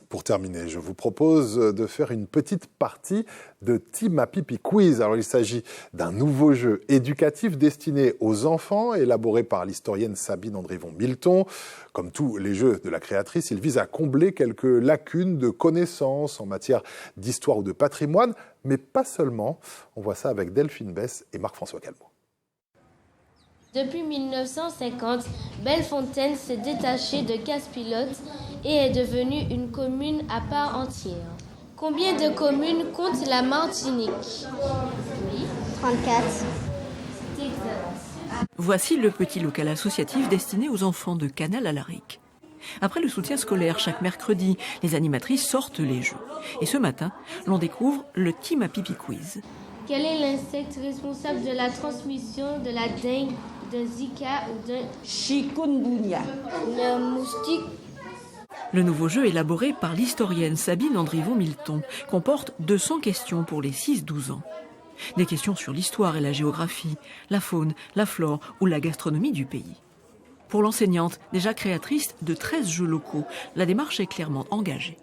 Pour terminer, je vous propose de faire une petite partie de Ti-Ma-Pipi Quiz. Alors, il s'agit d'un nouveau jeu éducatif destiné aux enfants, élaboré par l'historienne Sabine Andrivon-Milton. Comme tous les jeux de la créatrice, il vise à combler quelques lacunes de connaissances en matière d'histoire ou de patrimoine, mais pas seulement. On voit ça avec Delphine Besse et Marc-François Calmont. Depuis 1950, Bellefontaine s'est détachée de Casse-Pilote et est devenue une commune à part entière. Combien de communes compte la Martinique? Oui. 34. C'est exact. Voici le petit local associatif destiné aux enfants de Canal-à-Laric. Après le soutien scolaire chaque mercredi, les animatrices sortent les jeux. Et ce matin, l'on découvre le Ti-Ma-Pipi Quiz. Quel est l'insecte responsable de la transmission de la dengue, d'un Zika ou d'un chikungunya? Le moustique. Le nouveau jeu élaboré par l'historienne Sabine Andrivon-Milton comporte 200 questions pour les 6-12 ans. Des questions sur l'histoire et la géographie, la faune, la flore ou la gastronomie du pays. Pour l'enseignante, déjà créatrice de 13 jeux locaux, la démarche est clairement engagée.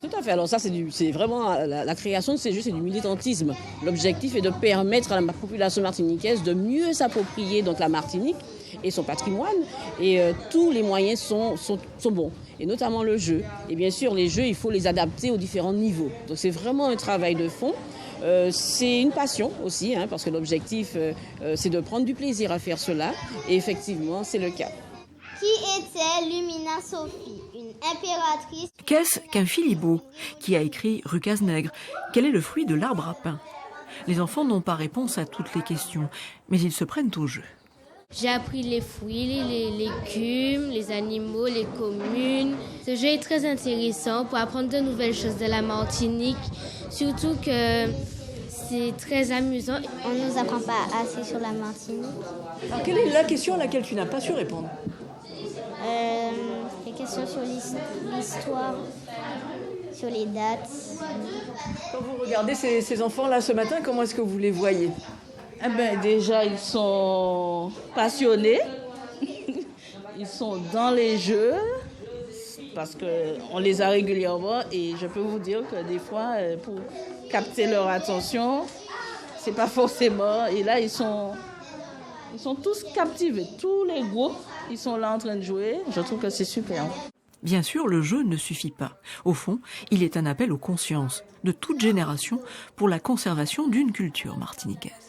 Tout à fait. Alors ça, c'est vraiment la création de ces jeux, c'est du militantisme. L'objectif est de permettre à la population martiniquaise de mieux s'approprier donc la Martinique et son patrimoine. Et tous les moyens sont bons, et notamment le jeu. Et bien sûr, les jeux, il faut les adapter aux différents niveaux. Donc c'est vraiment un travail de fond. C'est une passion aussi, parce que l'objectif, c'est de prendre du plaisir à faire cela. Et effectivement, c'est le cas. Qui était Lumina Sophie, une impératrice? Qu'est-ce qu'un Philibeau qui a écrit Rue Cazenègre? Quel est le fruit de l'arbre à pain? Les enfants n'ont pas réponse à toutes les questions, mais ils se prennent au jeu. J'ai appris les fruits, les légumes, les animaux, les communes. Ce jeu est très intéressant pour apprendre de nouvelles choses de la Martinique, surtout que c'est très amusant. On ne nous apprend pas assez sur la Martinique. Alors, quelle est la question à laquelle tu n'as pas su répondre? Des questions sur l'histoire, sur les dates. Quand vous regardez ces enfants-là ce matin, comment est-ce que vous les voyez? Déjà, ils sont passionnés. Ils sont dans les jeux parce qu'on les a régulièrement et je peux vous dire que des fois, pour capter leur attention, c'est pas forcément... Et là, ils sont tous captivés, tous les groupes. Ils sont là en train de jouer. Je trouve que c'est super. Bien sûr, le jeu ne suffit pas. Au fond, il est un appel aux consciences de toute génération pour la conservation d'une culture martiniquaise.